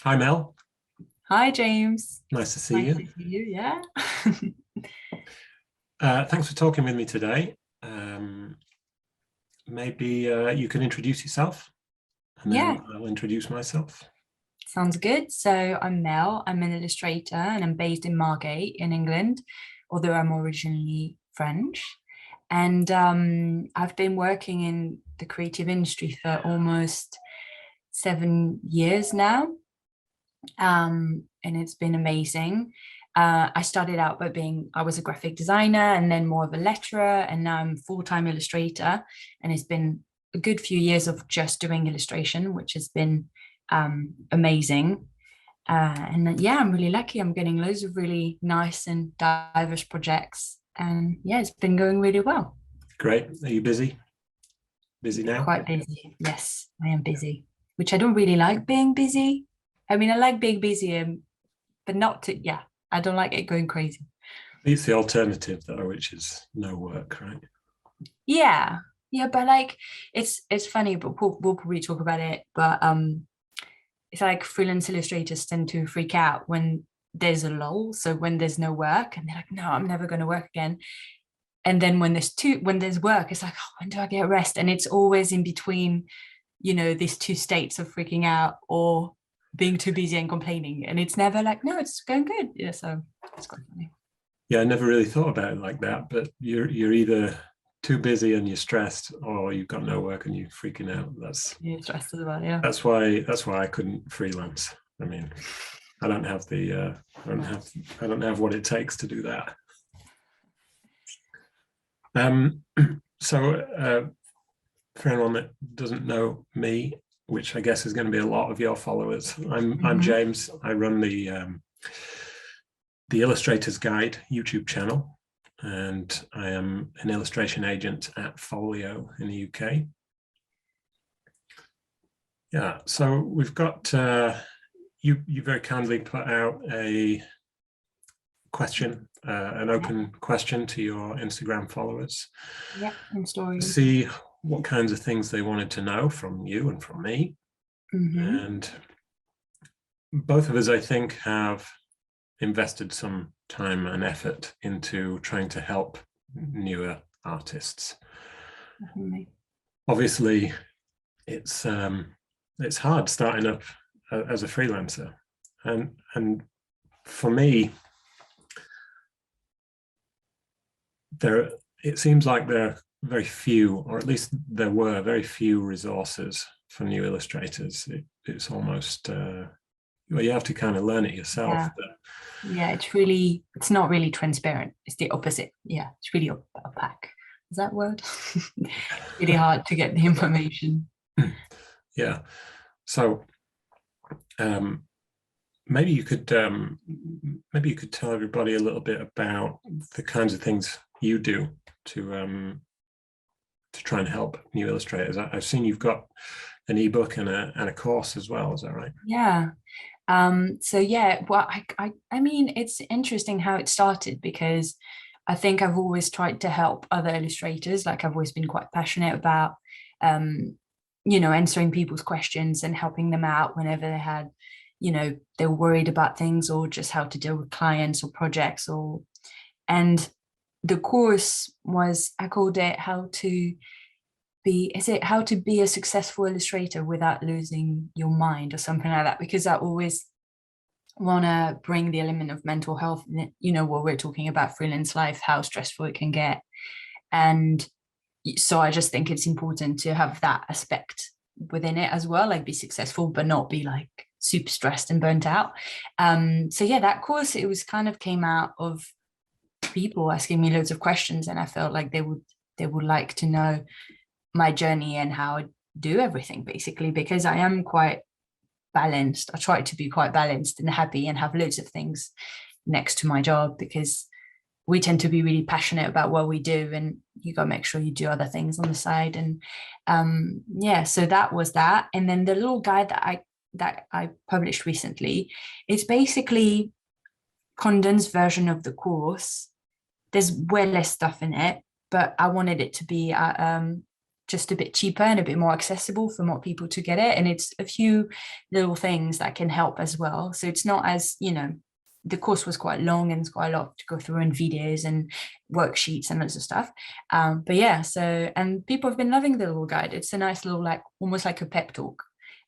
Hi, Mel. Hi, James. Nice to see Nice you. to see you. Yeah. Thanks for talking with me today. Maybe you can introduce yourself and then Yeah, I'll introduce myself. sounds good. So I'm Mel. I'm an illustrator and I'm based in Margate in England, although I'm originally French. And I've been working in the creative industry for almost 7 years now. And it's been amazing. I started out by I was a graphic designer and then more of a letterer, and now I'm full-time illustrator. And it's been a good few years of just doing illustration, which has been amazing. And yeah, I'm really lucky. I'm getting loads of really nice and diverse projects. And yeah, it's been going really well. Great. Are you busy? Busy now? Quite busy. Yes, I am busy, which I don't really like being busy. I mean, I like being busy, but not to, yeah, I don't like it going crazy. It's the alternative though, which is no work, right? Yeah, yeah, but like it's funny, but we'll probably talk about it. But it's like freelance illustrators tend to freak out when there's a lull. So when there's no work, and they're like, no, I'm never going to work again. And then when there's work, it's like, oh, when do I get rest? And it's always in between, these two states of freaking out or being too busy and complaining. And it's never like, no, it's going good. Yeah, so it's quite funny. Yeah, I never really thought about it like that, but you're either too busy and you're stressed or you've got no work and you're freaking out. Yeah, stressed as well. Yeah. That's why I couldn't freelance. I mean, I don't have the I don't have what it takes to do that. Um, so for anyone that doesn't know me, which I guess is going to be a lot of your followers, I'm Mhm. James. I run the Illustrators Guide YouTube channel, and I am an illustration agent at Folio in the UK. Yeah, so we've got you very kindly put out a question, an Yeah. open question to your Instagram followers Yeah. And to stories. see what kinds of things they wanted to know from you and from me. Hmm. And both of us, I think, have invested some time and effort into trying to help newer artists. Definitely. Obviously, it's hard starting up as a freelancer, and for me, there it seems like there are very few, or at least there were very few resources for new illustrators. It's almost well, you have to kind of learn it yourself. Yeah. Yeah. It's not really transparent. It's the opposite. Yeah. It's really opaque. Is that word? It's really hard to get the information. Yeah. So um, maybe you could tell everybody a little bit about the kinds of things you do to try and help new illustrators. I've seen you've got an ebook and a course as well. Is that right? Yeah. So yeah, well, I mean, it's interesting how it started because I think I've always tried to help other illustrators. Like I've always been quite passionate about, um, answering people's questions and helping them out whenever they were worried about things or just how to deal with clients or projects and the course was, I called it how to be a successful illustrator without losing your mind or something like that, because I always want to bring the element of mental health in it, what we're talking about freelance life, how stressful it can get. And so I just think it's important to have that aspect within it as well, like be successful but not be like super stressed and burnt out. So yeah, that course, it was kind of came out of people asking me loads of questions, and I felt like they would like to know my journey and how I do everything basically, because I am quite balanced. I try to be quite balanced and happy and have loads of things next to my job, because we tend to be really passionate about what we do, and you got to make sure you do other things on the side. And yeah, so that was that. And then the little guide that I published recently, it's basically condensed version of the course. There's way less stuff in it, but I wanted it to be just a bit cheaper and a bit more accessible for more people to get it. And it's a few little things that can help as well. So it's not as, the course was quite long and it's quite a lot to go through, and videos and worksheets and loads of stuff. But yeah, so, and people have been loving the little guide. It's a nice little, like almost like a pep talk,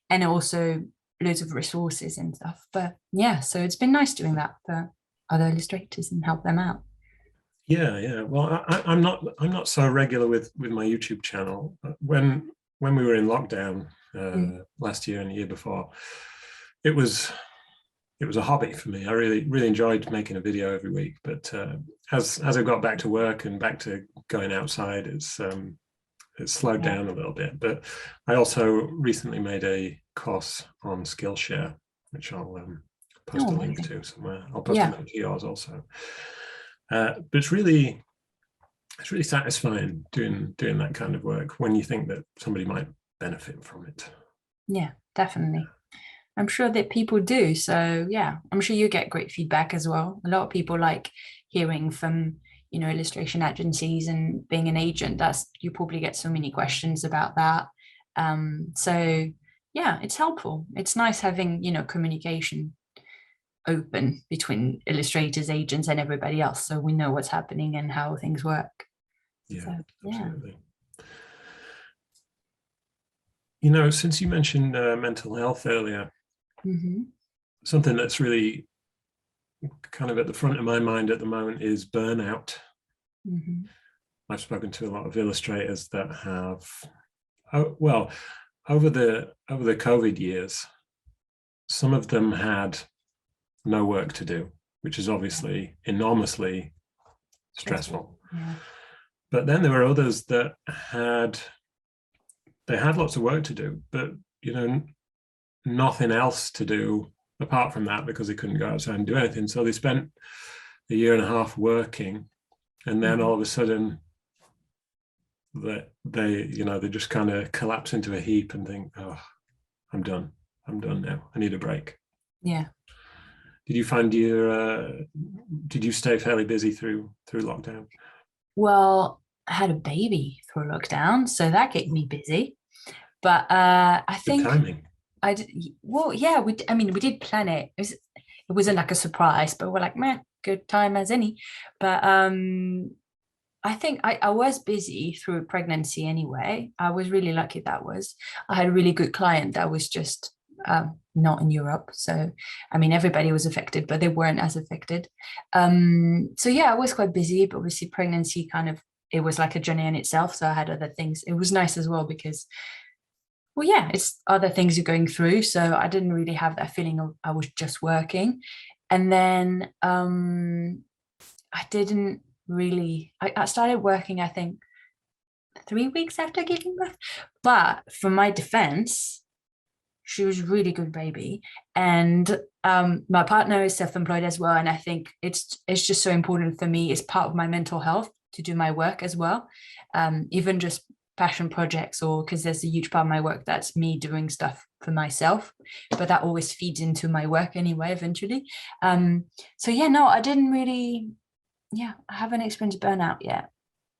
and also loads of resources and stuff. But yeah, so it's been nice doing that for other illustrators and help them out. Yeah. Well, I'm not so regular with my YouTube channel. When we were in lockdown last year and the year before, it was a hobby for me. I really enjoyed making a video every week. But as I got back to work and back to going outside, it's slowed down a little bit. But I also recently made a course on Skillshare, which I'll post a link to somewhere. I'll post a link to yours also. But it's really satisfying doing that kind of work when you think that somebody might benefit from it. Yeah, definitely. I'm sure that people do. So yeah, I'm sure you get great feedback as well. A lot of people like hearing from, illustration agencies, and being an agent, you probably get so many questions about that. So yeah, it's helpful. It's nice having, communication open between illustrators, agents, and everybody else, so we know what's happening and how things work. Yeah, so, absolutely. Since you mentioned mental health earlier, something that's really kind of at the front of my mind at the moment is burnout. I've spoken to a lot of illustrators that have, over the COVID years, some of them had no work to do, which is obviously enormously stressful. Yeah. But then there were others that had lots of work to do, but nothing else to do apart from that, because they couldn't go outside and do anything. So they spent a year and a half working, and then all of a sudden they just kind of collapse into a heap and think, oh, I'm done now, I need a break. Yeah. Did you find did you stay fairly busy through lockdown? Well, I had a baby through lockdown, so that kept me busy. But I think good timing. I did. Well, yeah, we did plan it. It wasn't like a surprise, but we're like, meh, good time as any. But I think I was busy through pregnancy anyway. I was really lucky I had a really good client that was just not in Europe. So, everybody was affected, but they weren't as affected. So yeah, I was quite busy, but obviously pregnancy it was like a journey in itself. So I had other things. It was nice as well because, well, yeah, it's other things you're going through. So I didn't really have that feeling of I was just working. And then I didn't really, I started working, I think 3 weeks after giving birth. But for my defense, she was a really good baby, and my partner is self-employed as well, and I think it's just so important for me. It's part of my mental health to do my work as well, even just passion projects, or because there's a huge part of my work that's me doing stuff for myself, but that always feeds into my work anyway eventually. So yeah, no, I didn't really, I haven't experienced burnout yet.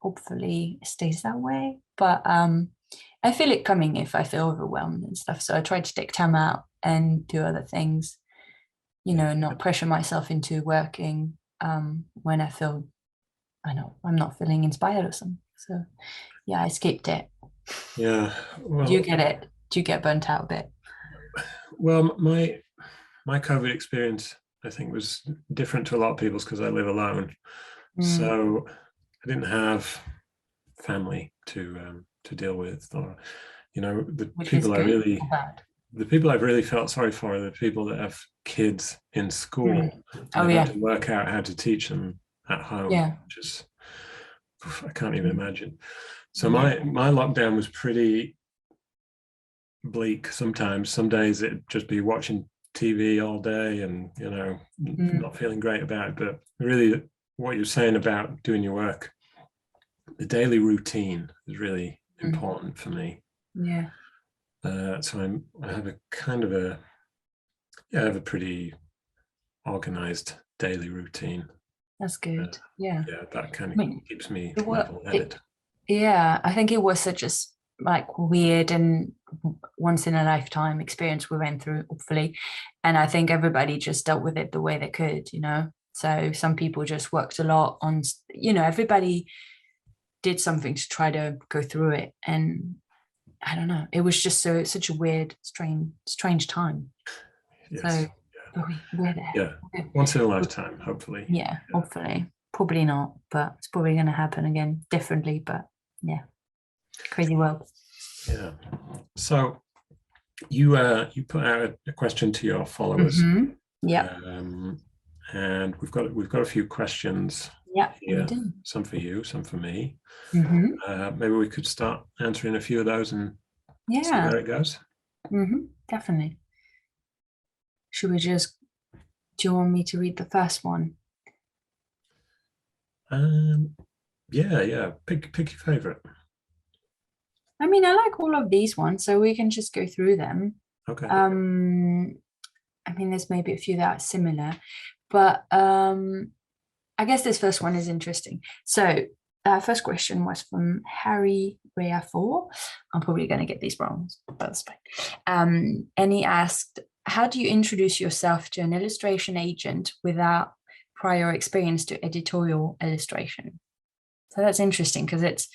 Hopefully it stays that way, but I feel it coming if I feel overwhelmed and stuff. So I try to take time out and do other things, not pressure myself into working when I feel, I'm not feeling inspired or something. So yeah, I skipped it. Yeah. Well, Do you get it? Do you get burnt out a bit? Well, my COVID experience, I think, was different to a lot of people's because I live alone. So I didn't have family to deal with, or the people I've really felt sorry for are the people that have kids in school and have to work out how to teach them at home, which is, I can't even imagine. So my lockdown was pretty bleak sometimes. Some days it'd just be watching TV all day and not feeling great about it. But really what you're saying about doing your work, the daily routine is really important for me. So I have a kind of I have a pretty organized daily routine. That's good. That kind of keeps me level-headed. I think it was such a like weird and once in a lifetime experience we went through, hopefully. And I think everybody just dealt with it the way they could, you know. So some people just worked a lot on, you know, everybody did something to try to go through it. And I don't know, it was just such a weird, strange time. Yes. So we're there. Yeah, once in a lifetime, hopefully. Yeah, hopefully. Probably not, but it's probably going to happen again differently. But yeah, crazy world. Yeah. So you put out a question to your followers. Yeah. And we've got a few questions. Yeah, here. we do. Some for you, some for me. Maybe we could start answering a few of those and see where it goes. Definitely. Should we just? Do you want me to read the first one? Yeah. Pick your favorite. I mean, I like all of these ones, so we can just go through them. Okay. I mean, there's maybe a few that are similar, but I guess this first one is interesting. So first question was from Harry Rea 4. I'm probably going to get these wrong, but that's fine. And he asked, how do you introduce yourself to an illustration agent without prior experience to editorial illustration? So that's interesting because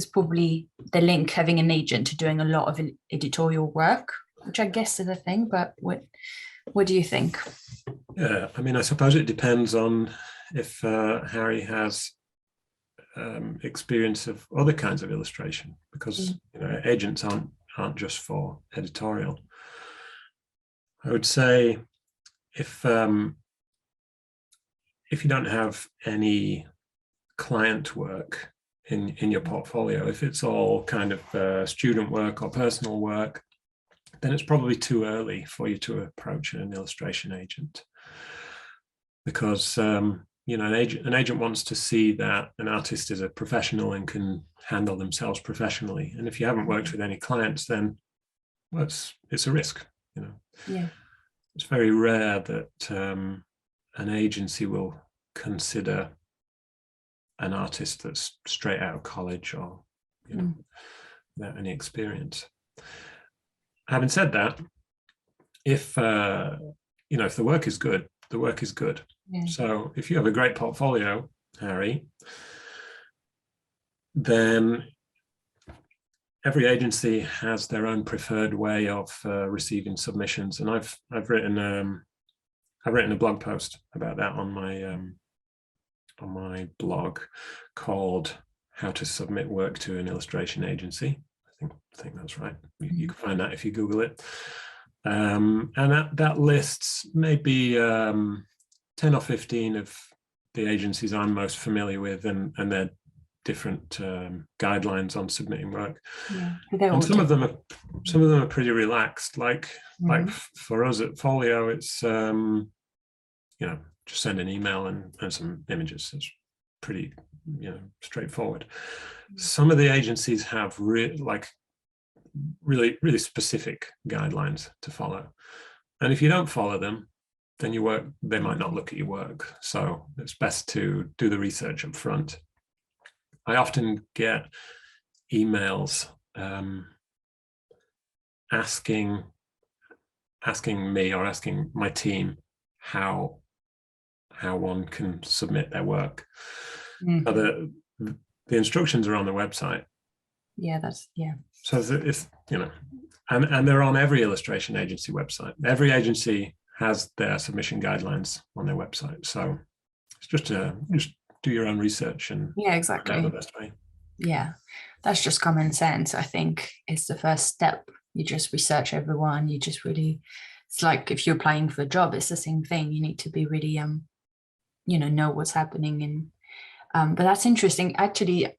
probably the link having an agent to doing a lot of editorial work, which I guess is a thing, but what do you think? Yeah, I mean, I suppose it depends on if Harry has experience of other kinds of illustration, because you know, agents aren't just for editorial. I would say if you don't have any client work in your portfolio, if it's all kind of student work or personal work, then it's probably too early for you to approach an illustration agent, because you know, an agent wants to see that an artist is a professional and can handle themselves professionally. And if you haven't worked with any clients, then well, it's a risk, you know. Yeah. It's very rare that an agency will consider an artist that's straight out of college or, you know, without any experience. Having said that, if you know, if the work is good, the work is good. Yeah. So if you have a great portfolio, Harry, then every agency has their own preferred way of receiving submissions, and I've written a blog post about that on my blog called "How to Submit Work to an Illustration Agency." I think that's right. You can find that if you Google it. And that lists maybe 10 or 15 of the agencies I'm most familiar with, and their different guidelines on submitting work. Yeah, and some of them are pretty relaxed. Like for us at Folio, it's you know, just send an email and some images. It's pretty, you know, straightforward. Some of the agencies have really specific guidelines to follow, and if you don't follow them, then they might not look at your work. So it's best to do the research up front. I often get emails asking me or asking my team how one can submit their work. The instructions are on the website. Yeah, So if you know, and they're on every illustration agency website. Every agency has their submission guidelines on their website. So it's just do your own research and exactly the best way. Yeah, that's just common sense. I think it's the first step. You just research everyone. You just really, it's like if you're applying for a job, it's the same thing. You need to be really you know what's happening. And but that's interesting. Actually,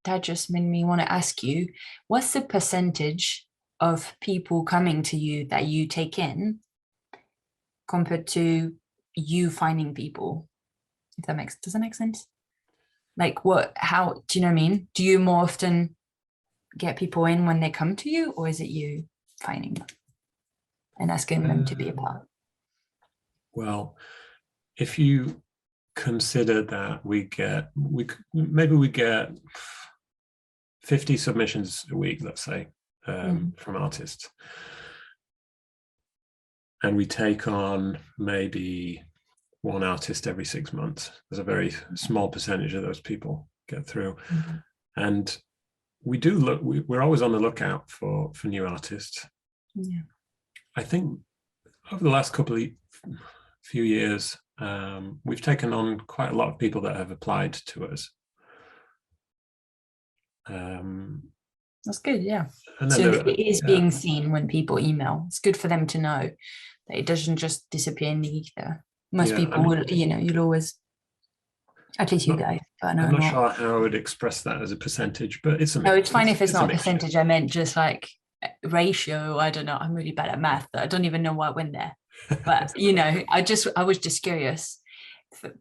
that just made me want to ask you, what's the percentage of people coming to you that you take in compared to you finding people? Does that make sense? Like how do you know what I mean? Do you more often get people in when they come to you, or is it you finding them and asking them to be a part? Well, if you consider that we get 50 submissions a week, let's say, from artists. And we take on maybe one artist every 6 months. There's a very small percentage of those people get through. And we do look, we're always on the lookout for new artists. Yeah. I think over the last few years, we've taken on quite a lot of people that have applied to us. That's good, yeah. And So it is being seen when people email. It's good for them to know that it doesn't just disappear in the ether. Most people will, you'll always, at least you guys. But I'm not sure how I would express that as a percentage, but it's a mix. No, it's fine if it's not a percentage. I meant just like ratio. I don't know. I'm really bad at math. I don't even know why I went there. But I was just curious, for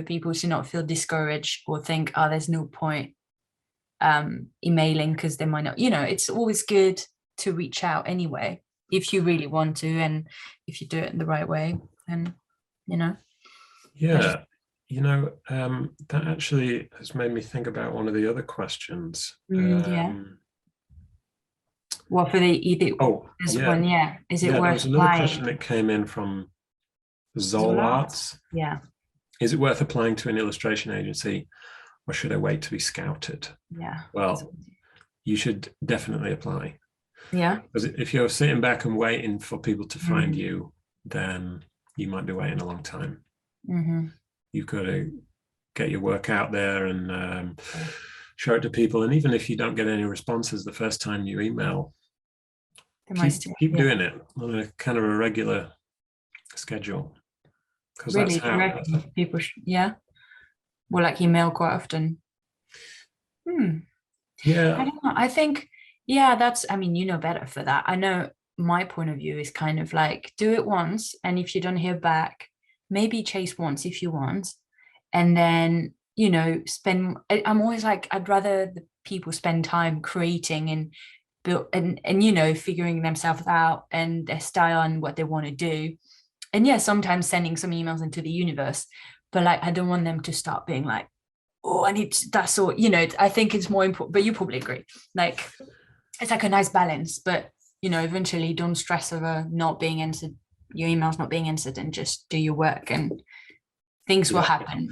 people to not feel discouraged or think, oh, there's no point emailing because they might not. It's always good to reach out anyway if you really want to, and if you do it in the right way. And yeah. That actually has made me think about one of the other questions. What for one? Yeah. Is it worth there was another question that came in from Zolarts. Yeah. Is it worth applying to an illustration agency, or should I wait to be scouted? Yeah. Well, you should definitely apply. Yeah. Because if you're sitting back and waiting for people to find you, then you might be waiting a long time. You've got to get your work out there and show it to people. And even if you don't get any responses the first time you email, keep doing it on a kind of a regular schedule. Because really, that's how people will like email quite often. Yeah. I don't know. I think, that's, better for that. I know my point of view is kind of like, do it once. And if you don't hear back, maybe chase once if you want. And then, I'm always like, I'd rather the people spend time creating and build and figuring themselves out and their style and what they want to do. And sometimes sending some emails into the universe, but like, I don't want them to start being like, oh, I need to, that's all, I think it's more important, but you probably agree. Like, it's like a nice balance, but, eventually don't stress over not being answered, your emails not being answered, and just do your work and things will happen,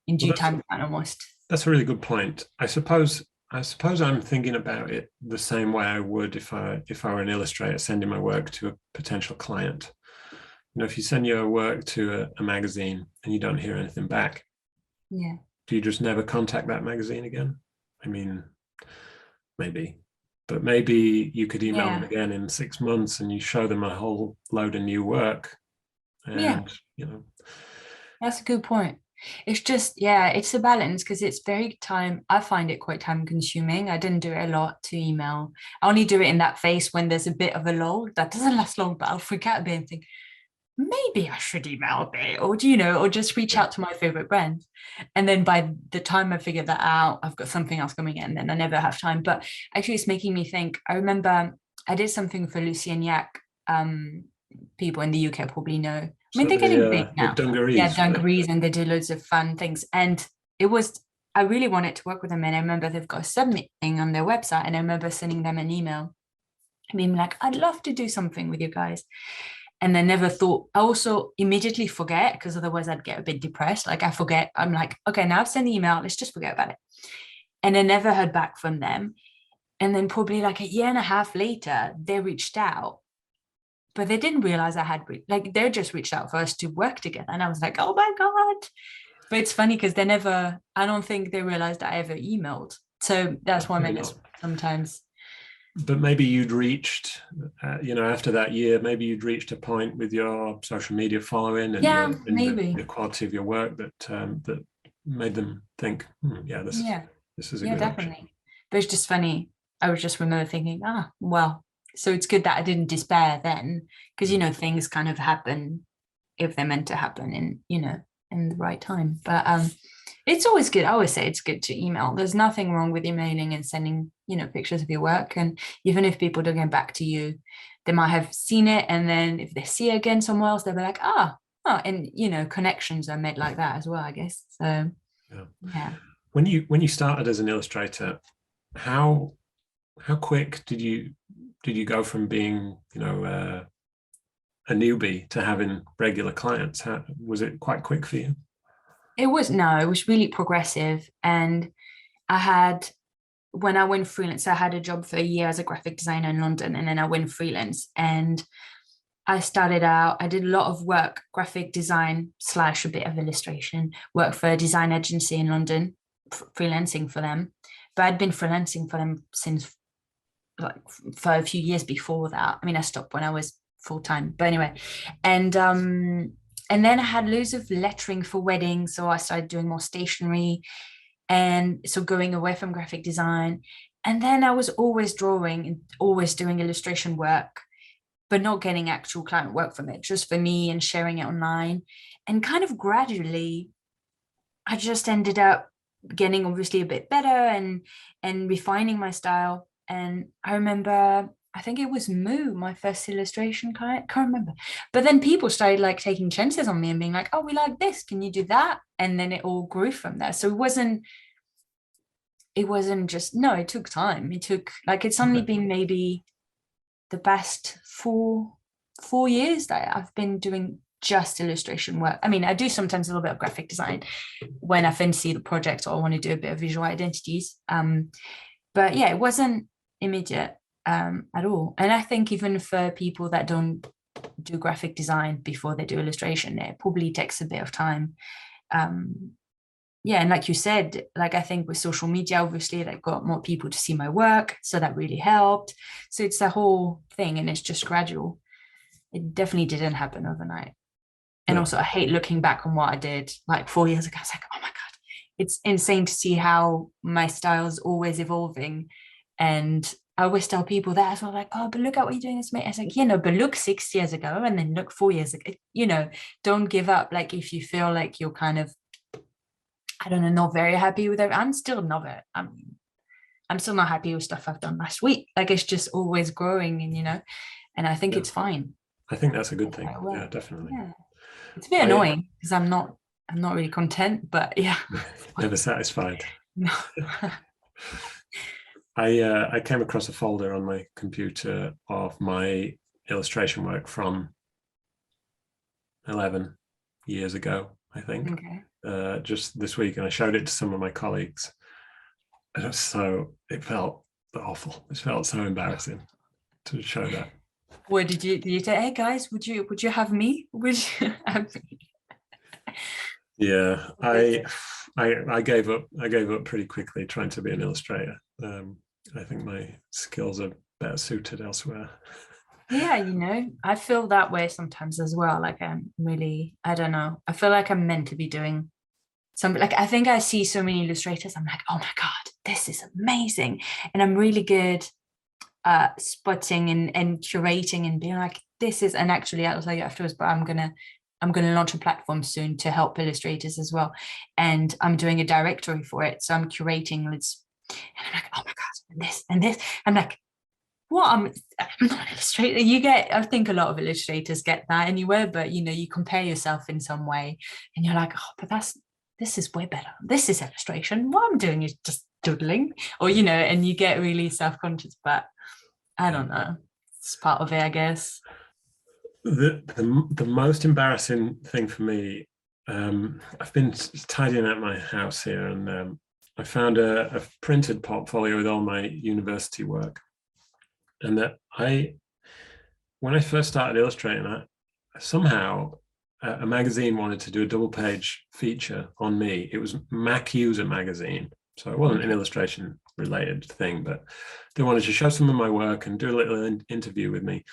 in due time almost. That's a really good point. I suppose I'm thinking about it the same way I would if I were an illustrator sending my work to a potential client. If you send your work to a magazine and you don't hear anything back, do you just never contact that magazine again? I mean, maybe, but maybe you could email them again in 6 months and you show them a whole load of new work. And, that's a good point. It's just, it's a balance because it's I find it quite time consuming. I didn't do it a lot to email. I only do it in that phase when there's a bit of a lull. That doesn't last long, but I'll freak out a bit and think, maybe I should email a bit, or or just reach out to my favorite brands. And then by the time I figure that out, I've got something else coming in, and then I never have time. But actually, it's making me think. I remember I did something for Lucy and Yak. People in the UK probably know. I mean, they're getting big now. Dungarees, and they do loads of fun things. And I really wanted to work with them. And I remember they've got a submit thing on their website. And I remember sending them an email and being like, I'd love to do something with you guys. And I never thought, I also immediately forget, because otherwise I'd get a bit depressed. Like I forget, I'm like, okay, now I've sent the email, let's just forget about it. And I never heard back from them. And then probably like a year and a half later, they reached out, but they didn't realize they just reached out for us to work together. And I was like, oh my God. But it's funny because I don't think they realized I ever emailed. So that's why I mean, sometimes. But maybe you'd reached, after that year, maybe you'd reached a point with your social media following and the quality of your work that made them think, this is a good definitely option. But it's just funny. I was just remember thinking, so it's good that I didn't despair then, because things kind of happen if they're meant to happen in the right time. But it's always good. I always say it's good to email. There's nothing wrong with emailing and sending pictures of your work. And even if people don't get back to you, they might have seen it, and then if they see it again somewhere else, they'll be like, and connections are made like that as well, I guess. So When you started as an illustrator, how quick did you go from being, you know, a newbie to having regular clients? Was it quite quick for you? It was, no, it was really progressive. And I had, when I went freelance, I had a job for a year as a graphic designer in London, and then I went freelance. And I started out, I did a lot of work, graphic design slash a bit of illustration, work for a design agency in London, freelancing for them. But I'd been freelancing for them since, like, for a few years before that. I mean, I stopped when I was full time, but anyway. And then I had loads of lettering for weddings, so I started doing more stationery, and so going away from graphic design. And then I was always drawing and always doing illustration work, but not getting actual client work from it, just for me and sharing it online. And kind of gradually, I just ended up getting obviously a bit better and refining my style. And I remember, I think it was Moo, my first illustration client, can't remember. But then people started like taking chances on me and being like, oh, we like this, can you do that? And then it all grew from there. So it wasn't just, no, it took time. It took, like, it's only been maybe the past four years that I've been doing just illustration work. I mean, I do sometimes a little bit of graphic design when I fancy the project or I want to do a bit of visual identities. But yeah, it wasn't immediate at all. And I think even for people that don't do graphic design before they do illustration, it probably takes a bit of time. Yeah, and like you said, like, I think with social media, obviously, that got more people to see my work, so that really helped. So it's a whole thing, and it's just gradual. It definitely didn't happen overnight. And also, I hate looking back on what I did like 4 years ago. I was like, oh my God, it's insane to see how my style is always evolving. And I always tell people that as well, like, oh, but look at what you're doing. I was like, but look 6 years ago and then look 4 years ago. Don't give up. Like, if you feel like you're kind of, I don't know, not very happy with it. I'm still not I'm still not happy with stuff I've done last week. Like, it's just always growing, and I think it's fine. I think that's a good thing. Yeah, definitely. Yeah. It's a bit annoying because I'm not really content, but yeah. Never satisfied. No. I came across a folder on my computer of my illustration work from 11 years ago, I think. Okay. Just this week, and I showed it to some of my colleagues. And it felt awful. It felt so embarrassing to show that. What did you say? Hey guys, would you have me? Would you have me? Yeah, I gave up. I gave up pretty quickly trying to be an illustrator. I think my skills are better suited elsewhere. Yeah, I feel that way sometimes as well. Like, I'm really, I don't know. I feel like I'm meant to be doing something. Like, I think I see so many illustrators. I'm like, oh my God, this is amazing. And I'm really good at spotting and curating and being like, this is, and actually I'll tell you afterwards, but I'm gonna launch a platform soon to help illustrators as well. And I'm doing a directory for it. So I'm curating, and I'm like, oh my God, and this and this. I'm like, what? I'm not an illustrator. I think a lot of illustrators get that anywhere, but you compare yourself in some way and you're like, oh, but this is way better. This is illustration. What I'm doing is just doodling, or, and you get really self-conscious, but I don't know. It's part of it, I guess. The most embarrassing thing for me, I've been tidying out my house here, and I found a printed portfolio with all my university work. And that when I first started illustrating, somehow a magazine wanted to do a double-page feature on me. It was Mac User magazine, so it wasn't an illustration related thing, but they wanted to show some of my work and do a little interview with me.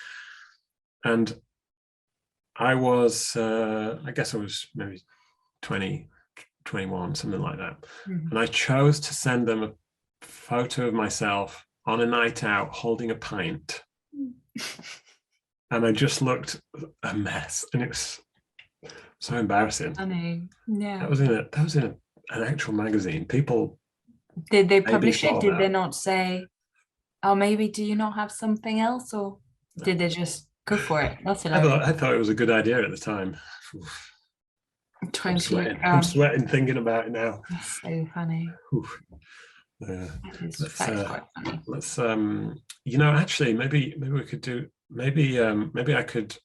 And I was, I guess I was maybe 20, 21, something like that. Mm-hmm. And I chose to send them a photo of myself on a night out holding a pint. And I just looked a mess, and it was so embarrassing. I mean, yeah. That was in an actual magazine. People, did they publish it? Did they not say, oh, maybe do you not have something else, or did they just go for it? That's I thought it was a good idea at the time. I'm sweating thinking about it now. That's so funny. That is quite funny. Let's actually maybe we could do maybe I could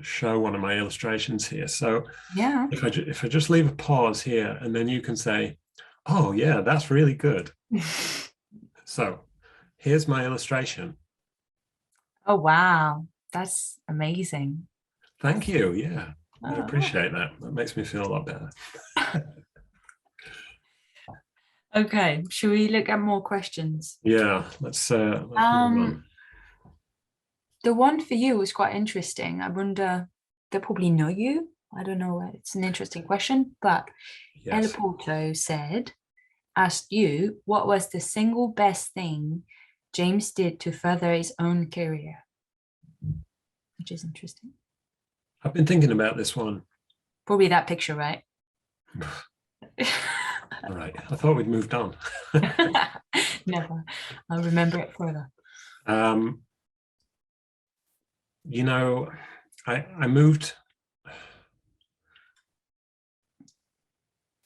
show one of my illustrations here. So Yeah. if I just leave a pause here, and then you can say, oh yeah, that's really good. So here's my illustration. Oh wow, that's amazing. Thank you. Yeah, I Oh. appreciate that. That makes me feel a lot better. Okay, should we look at more questions? Yeah, let's move on. The one for you was quite interesting. I wonder, they probably know you. I don't know. It's an interesting question, but El Yes. Porto asked you, what was the single best thing James did to further his own career? Which is interesting. I've been thinking about this one. Probably that picture, right? All right. I thought we'd moved on. Never. I'll remember it forever. You know, I moved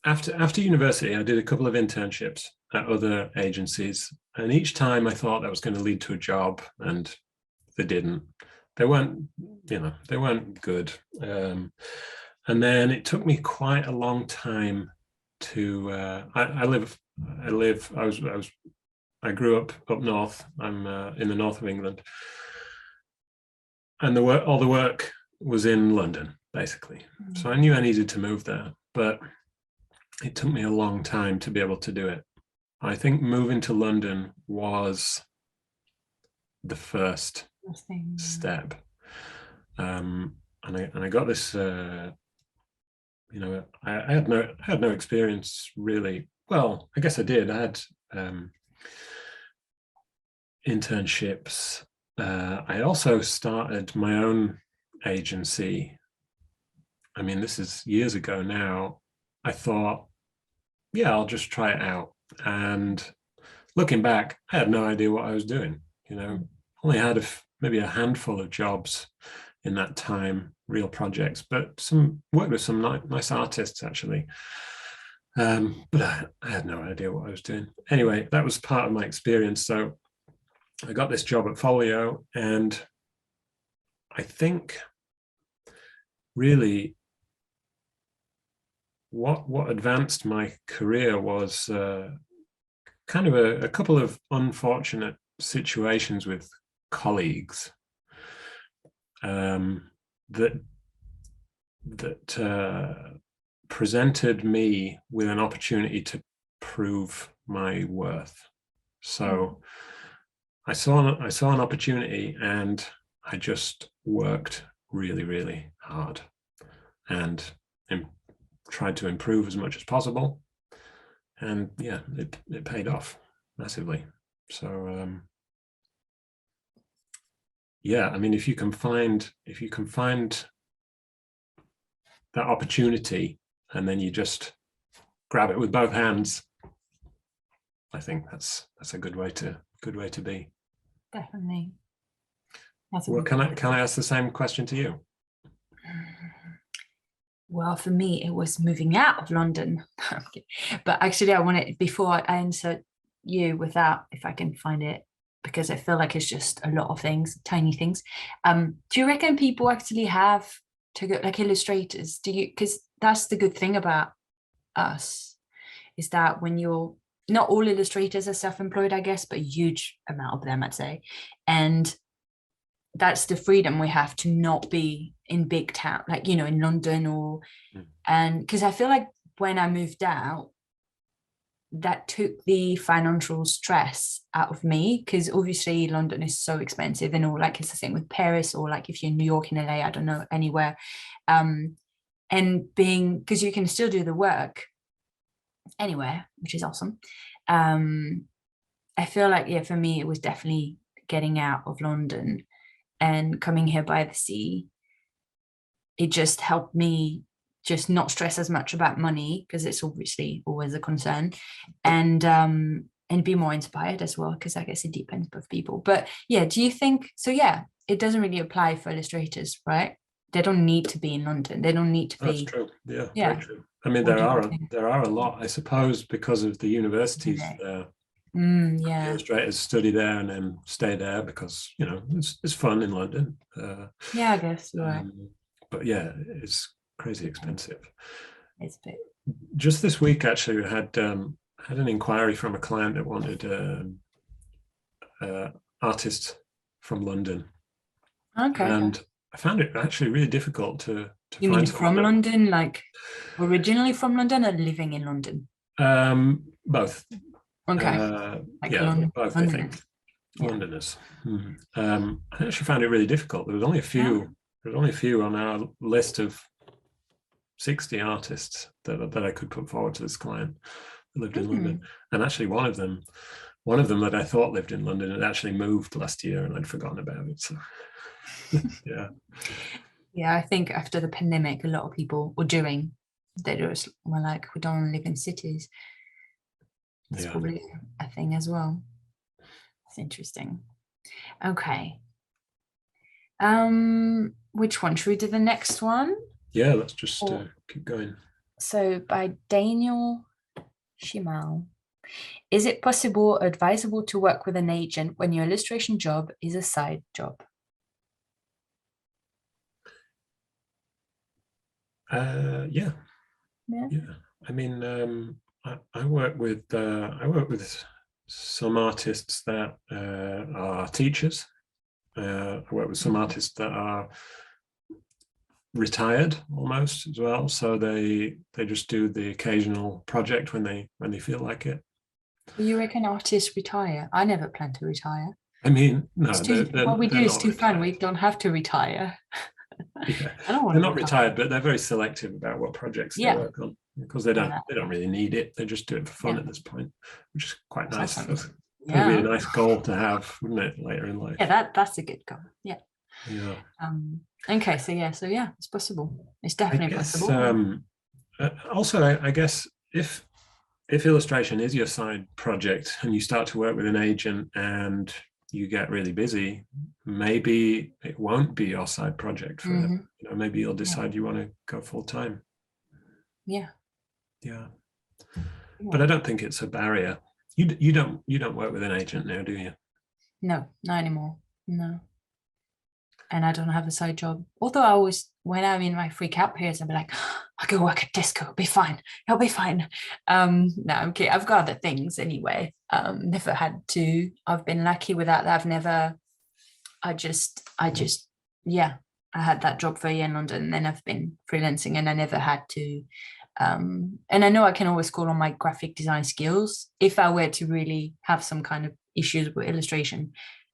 after university. I did a couple of internships at other agencies, and each time I thought that was going to lead to a job, and they didn't. They weren't, they weren't good. And then it took me quite a long time to. I grew up north. I'm in the north of England, and all the work was in London, basically. So I knew I needed to move there, but it took me a long time to be able to do it. I think moving to London was the first step. And I got this, I had no experience really. Well, I guess I did. I had internships. I also started my own agency. I mean, this is years ago now. I thought, yeah, I'll just try it out. And looking back, I had no idea what I was doing. Only had maybe a handful of jobs in that time, real projects, but worked with some nice artists actually. But I had no idea what I was doing. Anyway, that was part of my experience. So I got this job at Folio, and I think really what advanced my career was kind of a couple of unfortunate situations with colleagues that presented me with an opportunity to prove my worth. So I saw an opportunity, and I just worked really, really hard and tried to improve as much as possible. And yeah, it paid off massively. So yeah, I mean, if you can find that opportunity, and then you just grab it with both hands, I think that's a good way to be. Definitely. Well, can I ask the same question to you? Well, for me, it was moving out of London. But actually, I wanted, before I answer you with that, if I can find it, because I feel like it's just a lot of things, tiny things. Do you reckon people actually have to go, like illustrators? Because that's the good thing about us, is that when you're, not all illustrators are self-employed, I guess, but a huge amount of them, I'd say. And that's the freedom we have to not be in big town, like, in London or, and because I feel like when I moved out, that took the financial stress out of me, because obviously London is so expensive, and all, like it's the same with Paris, or like if you're in New York, in LA, I don't know, anywhere. And because you can still do the work anywhere, which is awesome. I feel like, yeah, for me, it was definitely getting out of London and coming here by the sea. It just helped me just not stress as much about money, because it's obviously always a concern, and be more inspired as well, because I guess it depends both people. But yeah, do you think so? Yeah, it doesn't really apply for illustrators, right? they don't need to be in London. They don't need to That's be. true. Yeah, Yeah. very true. I mean, Or there doing are things. there are a lot, I suppose, because of the universities Okay. there. Yeah. Illustrators study there and then stay there because, you know, it's fun in London. Yeah, I guess you're right. But yeah, it's crazy expensive. It's a bit. Just this week, actually, we had an inquiry from a client that wanted artists from London, Okay. and I found it actually really difficult to You find mean someone from London, like originally from London or living in London? both. Okay. Like Yeah, London. both. I London. think Yeah. Londoners. I actually found it really difficult. There was only a few. Yeah. There was only a few on our list of 60 artists that I could put forward to this client that lived in London. And actually, one of them that I thought lived in London had actually moved last year, and I'd forgotten about it. So, yeah. Yeah, I think after the pandemic, a lot of people were doing. They just were like, we don't want to live in cities. That's probably a thing as well. It's interesting. Okay. Which one? Should we do the next one? Yeah, let's just keep going. So by Daniel Shimal. Is it possible or advisable to work with an agent when your illustration job is a side job? Yeah. I mean, I work with some artists that are teachers. I work with some artists that are retired almost as well, so they just do the occasional project when they feel like it. You reckon artists retire? I never plan to retire. I mean, no, What we do is too fun. We don't have to retire. Yeah, I don't want they're to not retired, but they're very selective about what projects they work on because they don't really need it. They just do it for fun at this point, which is quite nice. That's a really nice goal to have, wouldn't it, later in life? Yeah, that's a good goal. Yeah. Yeah. Okay, so yeah, it's possible. It's definitely possible. Also, I guess if illustration is your side project and you start to work with an agent and you get really busy, maybe it won't be your side project forever. You know, maybe you'll decide you want to go full time. Yeah. But I don't think it's a barrier. You don't work with an agent now, do you? No, not anymore. No. And I don't have a side job. Although I always, when I'm in my freak out periods, I'll be like, I'll go work at disco. It'll be fine. It'll be fine. No, I'm kidding. I've got other things anyway. Never had to. I've been lucky with that. I had that job for a year in London, and then I've been freelancing, and I never had to. And I know I can always call on my graphic design skills if I were to really have some kind of issues with illustration.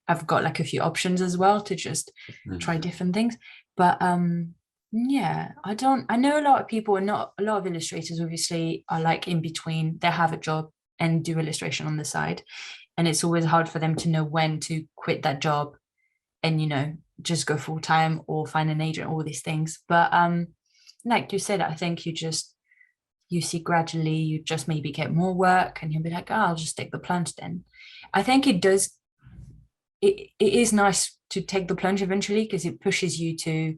I've got like a few options as well to just try different things. But I know a lot of people, and not a lot of illustrators obviously are like in between. They have a job and do illustration on the side, and it's always hard for them to know when to quit that job and, you know, just go full time or find an agent, all these things. But like you said, I think you see gradually, you just maybe get more work and you'll be like, oh, I'll just take the plunge then. I think it is nice to take the plunge eventually, because it pushes you to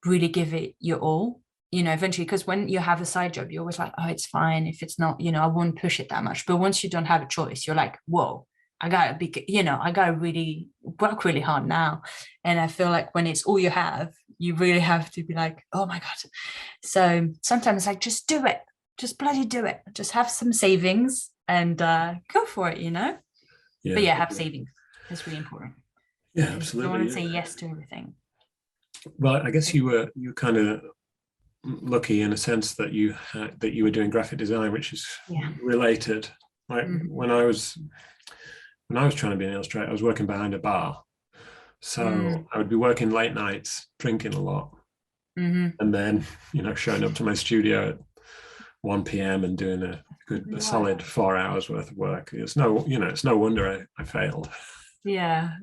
really give it your all, you know, eventually. Because when you have a side job, you're always like, oh, it's fine if it's not, you know, I won't push it that much. But once you don't have a choice, you're like, whoa, I gotta really work really hard now. And I feel like when it's all you have, you really have to be like, oh my God. So sometimes like, just do it, just bloody do it, just have some savings and go for it, you know. But have savings. It's really important. Yeah, absolutely. You don't want to say yes to everything. Well, I guess you were kind of lucky in a sense that you were doing graphic design, which is related. Like when I was trying to be an illustrator, I was working behind a bar, so I would be working late nights, drinking a lot, and then, you know, showing up to my studio at 1 p.m. and doing a solid 4 hours worth of work. It's no wonder I failed. Yeah.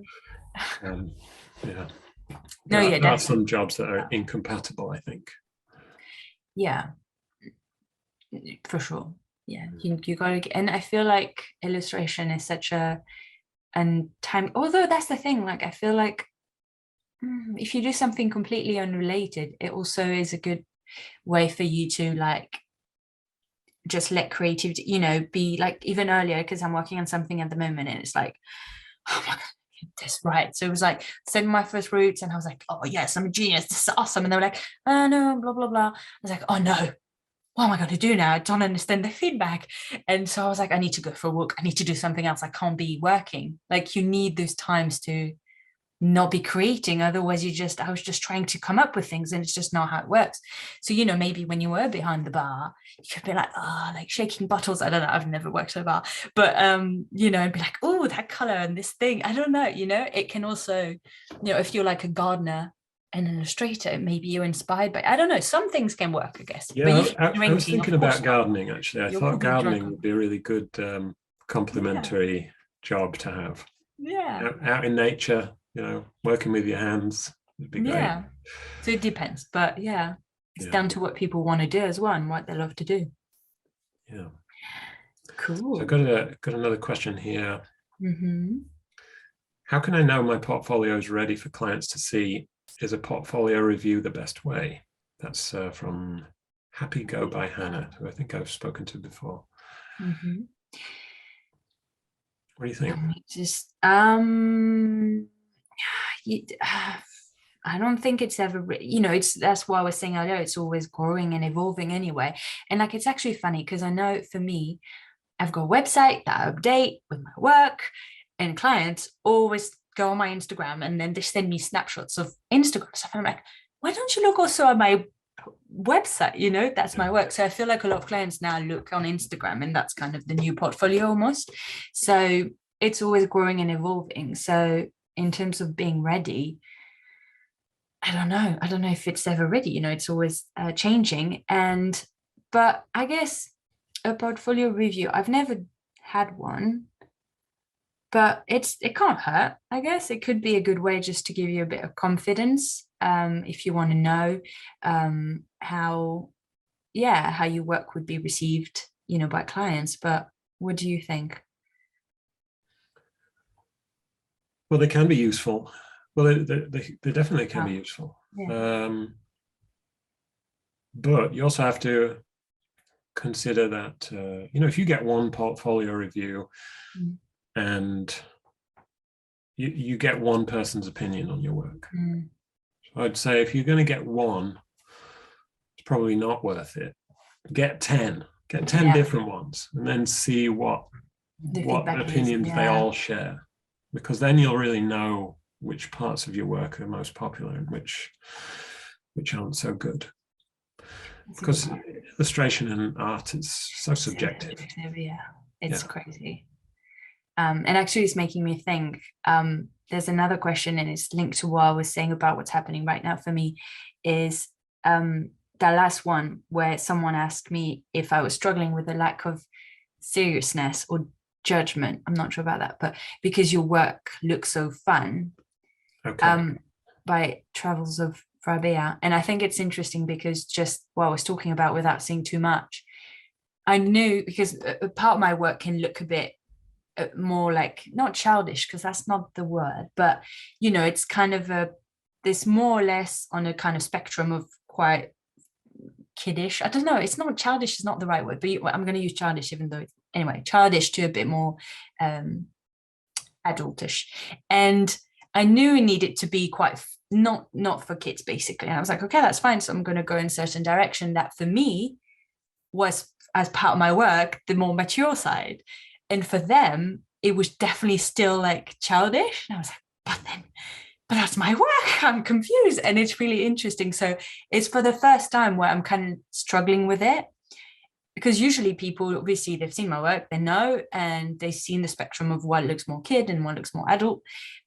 There are some jobs that are incompatible, I think. Yeah, for sure. Yeah, you gotta get, and I feel like illustration is such a time, although that's the thing, like I feel like if you do something completely unrelated, it also is a good way for you to like just let creativity, be like even earlier, because I'm working on something at the moment and it's like, oh my God, this right. So it was like sending my first roots and I was like, oh yes, I'm a genius, this is awesome. And they were like, oh no, blah, blah, blah. I was like, oh no, what am I going to do now? I don't understand the feedback. And so I was like, I need to go for a walk. I need to do something else. I can't be working. Like you need those times to not be creating, otherwise I was just trying to come up with things and it's just not how it works. So maybe when you were behind the bar you could be like, oh, like shaking bottles, I don't know, I've never worked at a bar, but and be like, oh, that color and this thing, I don't know, it can also, if you're like a gardener and an illustrator, maybe you're inspired by, I don't know, some things can work, I guess. Yeah, but if I you're I was drinking, thinking of course about not. gardening actually. I You're thought probably drunk. gardening would be a really good complementary job to have. Yeah, Out in nature, working with your hands would be great. yeah, so it depends, but yeah, it's Yeah, down to what people want to do as well and what they love to do. yeah. So Cool. got another question here. Mm-hmm. How can I know my portfolio is ready for clients to see? Is a portfolio review the best way? That's from Happy Go by Hannah, who I think I've spoken to before. Mm-hmm. What do you think? Just I don't think it's ever, that's why I was saying earlier, it's always growing and evolving anyway. And like, it's actually funny because I know for me, I've got a website that I update with my work, and clients always go on my Instagram and then they send me snapshots of Instagram stuff. And I'm like, why don't you look also at my website? That's my work. So I feel like a lot of clients now look on Instagram and that's kind of the new portfolio almost. So it's always growing and evolving. So in terms of being ready, I don't know if it's ever ready. It's always changing. But I guess a portfolio review, I've never had one, but it can't hurt. I guess it could be a good way just to give you a bit of confidence, if you want to know how your work would be received, by clients. But what do you think? Well, they can be useful. Well, they definitely can be useful. Yeah. But you also have to consider that, if you get one portfolio review and you get one person's opinion on your work, so I'd say if you're going to get one, it's probably not worth it. Get 10 different ones and then see what opinions they all share, because then you'll really know which parts of your work are most popular and which aren't so good, because illustration and art is so subjective. Yeah, it's crazy. And actually it's making me think, there's another question and it's linked to what I was saying about what's happening right now for me, is that last one where someone asked me if I was struggling with a lack of seriousness or judgment. I'm not sure about that, but because your work looks so fun. By Travels of Rabea. And I think it's interesting because just what I was talking about without saying too much, I knew, because a part of my work can look a bit more like, not childish because that's not the word, but it's kind of this more or less on a kind of spectrum of quite kiddish. I don't know, it's not childish, is not the right word, but I'm going to use childish, even though anyway, childish to a bit more adultish. And I knew it needed to be quite not for kids, basically. And I was like, okay, that's fine. So I'm going to go in a certain direction that for me was, as part of my work, the more mature side. And for them, it was definitely still like childish. And I was like, but that's my work. I'm confused. And it's really interesting. So it's for the first time where I'm kind of struggling with it, because usually people, obviously they've seen my work, they know, and they've seen the spectrum of what looks more kid and what looks more adult.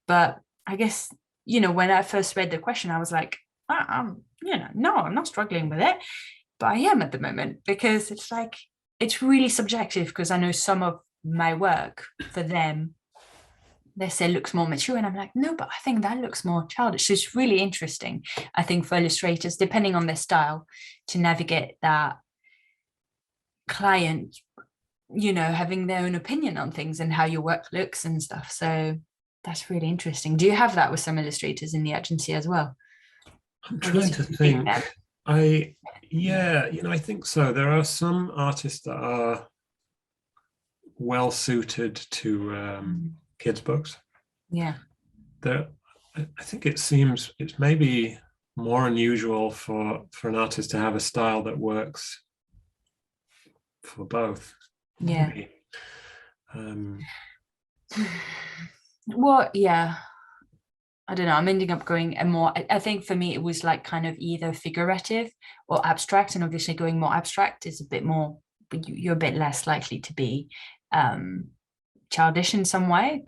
But I guess, when I first read the question, I was like, no, I'm not struggling with it, but I am at the moment, because it's like, it's really subjective, because I know some of my work for them, they say looks more mature, and I'm like, no, but I think that looks more childish. So it's really interesting, I think, for illustrators, depending on their style, to navigate that client, having their own opinion on things and how your work looks and stuff. So That's really interesting. Do you have that with some illustrators in the agency as well? I'm Or does trying it to compete think. them? Yeah, I think so. There are some artists that are well suited to kids' books. Yeah. There, I think it's maybe more unusual for an artist to have a style that works for both. Yeah. Maybe. Well, yeah. I don't know. I'm ending up going a more, I think for me, it was like kind of either figurative or abstract. And obviously going more abstract is a bit more, you're a bit less likely to be childish in some way.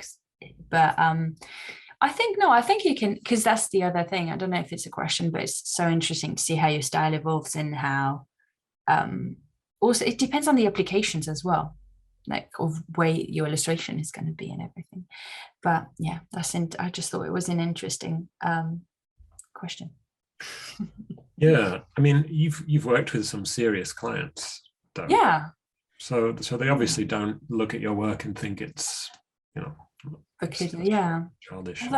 But I think, no, I think you can, because that's the other thing. I don't know if it's a question, but it's so interesting to see how your style evolves and how also it depends on the applications as well, like of where your illustration is going to be and everything. But yeah, I just thought it was an interesting question. Yeah, I mean, you've worked with some serious clients, though. Yeah. So they obviously don't look at your work and think it's, For kids, yeah. childish. Although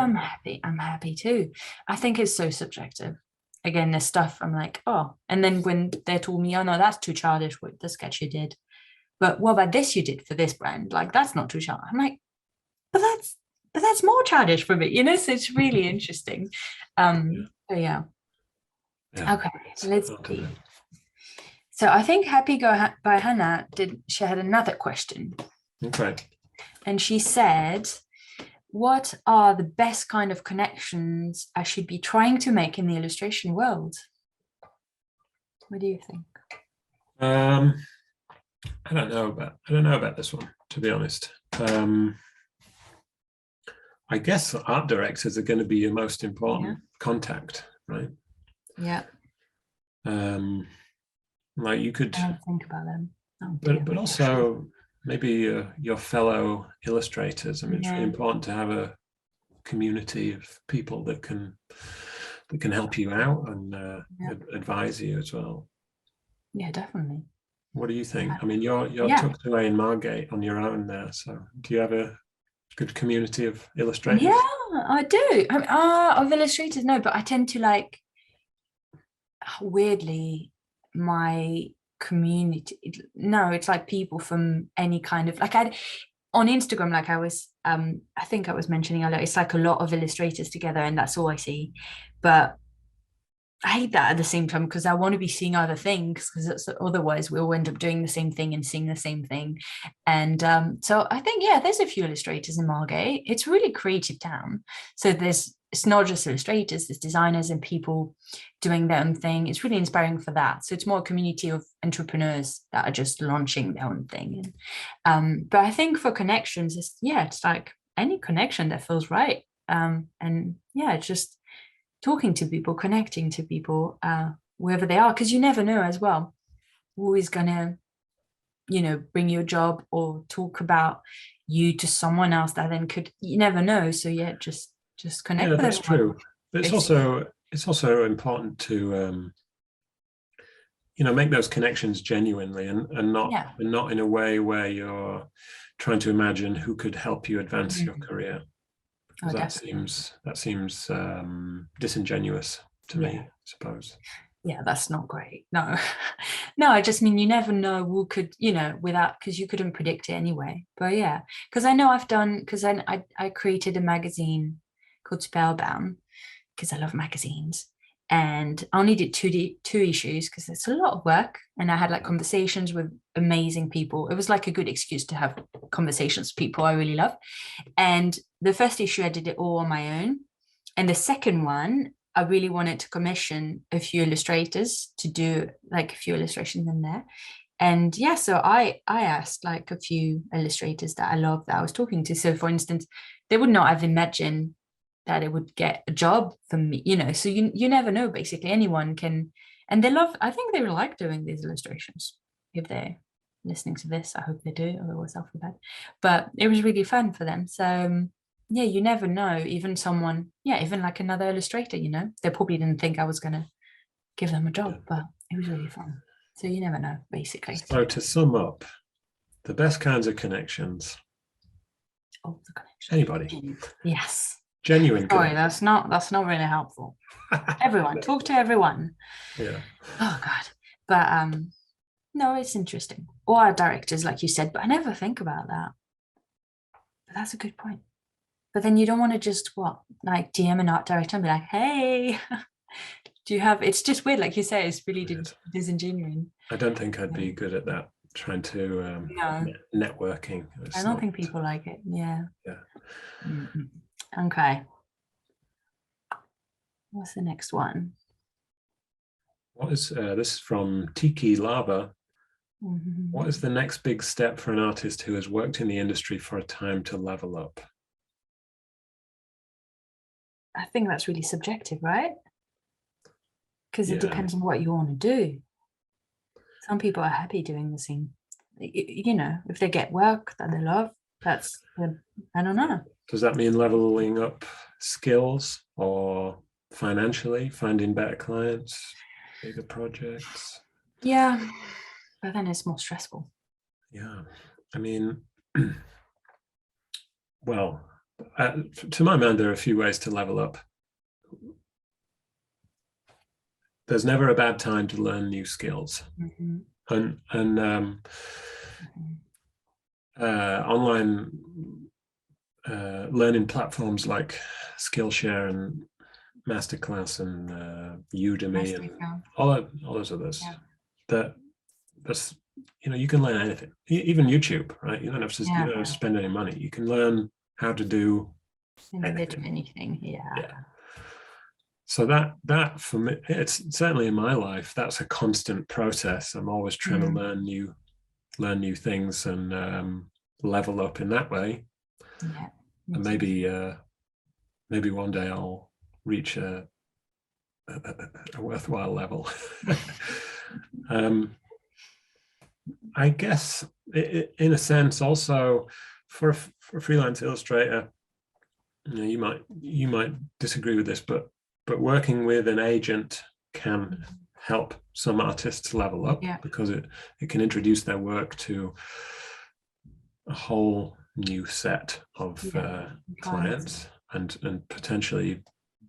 I'm happy too. I think it's so subjective. Again, there's stuff I'm like, oh, and then when they told me, oh no, that's too childish with the sketch you did. But what about this you did for this brand? Like that's not too childish. I'm like, but that's more childish for me, So it's really interesting. So yeah. Okay, let's see. So I think Happy Go by Hannah she had another question. Okay. And she said, what are the best kind of connections I should be trying to make in the illustration world? What do you think? I don't know about this one, to be honest. I guess art directors are going to be your most important contact, right? Yeah. Like you could think about them. But also maybe your fellow illustrators. I mean, it's really important to have a community of people that can help you out and advise you as well. Yeah, definitely. What do you think? I mean, you're tucked away in Margate on your own there. So do you have a good community of illustrators? Yeah, I do. I mean, of illustrators, no, but I tend to like, weirdly, my community, no, it's like people from any kind of, like on Instagram, like I was, I think I was mentioning earlier, it's like a lot of illustrators together and that's all I see. But I hate that at the same time because I want to be seeing other things because otherwise we'll end up doing the same thing and seeing the same thing. And so I think, yeah, there's a few illustrators in Margate. It's a really creative town. So it's not just illustrators, there's designers and people doing their own thing. It's really inspiring for that. So it's more a community of entrepreneurs that are just launching their own thing. And, but I think for connections, it's like any connection that feels right. And yeah, it's just talking to people, connecting to people, wherever they are, because you never know as well who is gonna, bring you a job or talk about you to someone else that then you never know. So yeah, just connect with that's everyone. true. But it's also important to make those connections genuinely and not in a way where you're trying to imagine who could help you advance your career. That seems disingenuous to me, I suppose. Yeah, that's not great. No, no, I just mean you never know who could, without, because you couldn't predict it anyway. But yeah, because I know because I created a magazine called Spellbound because I love magazines. And I only did two issues because it's a lot of work. And I had like conversations with amazing people. It was like a good excuse to have conversations with people I really love. And the first issue, I did it all on my own. And the second one, I really wanted to commission a few illustrators to do like a few illustrations in there. And yeah, so I asked like a few illustrators that I love that I was talking to. So for instance, they would not have imagined that it would get a job for me, so you never know, basically anyone can. And I think they like doing these illustrations. If they're listening to this, I hope they do, otherwise I'll feel bad. But it was really fun for them. So yeah, you never know, even like another illustrator, they probably didn't think I was going to give them a job, but it was really fun. So you never know, basically. So to sum up, the best kinds of connections Anybody. Yes. Genuine Sorry, good. that's not really helpful. Everyone, talk to everyone. Yeah. Oh God. But no, it's interesting. Or our directors, like you said, but I never think about that. But that's a good point. But then you don't want to just like DM an art director and be like, hey, do you have, it's just weird, like you say, it's really disingenuine. I don't think I'd be good at that, trying to No, networking. I don't think people like it. Yeah. Yeah. Okay. What's the next one? What is this is from Tiki Lava? Mm-hmm. What is the next big step for an artist who has worked in the industry for a time to level up? I think that's really subjective, right? Because Yeah. it depends on what you want to do. Some people are happy doing the same. You know, if they get work that they love, that's, I don't know. Does that mean leveling up skills or financially, finding better clients, bigger projects? Yeah, but then it's more stressful. Yeah. I mean, well, to my mind, there are a few ways to level up. There's never a bad time to learn new skills. Mm-hmm. And online learning platforms like Skillshare and Masterclass and Udemy and all those others, that's you can learn anything, even YouTube, right? You don't have to spend any money. You can learn how to do anything. Yeah. So that for me, it's certainly in my life, that's a constant process. I'm always trying to learn new things and level up in that way. Yeah. And maybe one day I'll reach a worthwhile level. I guess in a sense also for a freelance illustrator, you might disagree with this, but working with an agent can help some artists level up because it can introduce their work to a whole new set of clients and potentially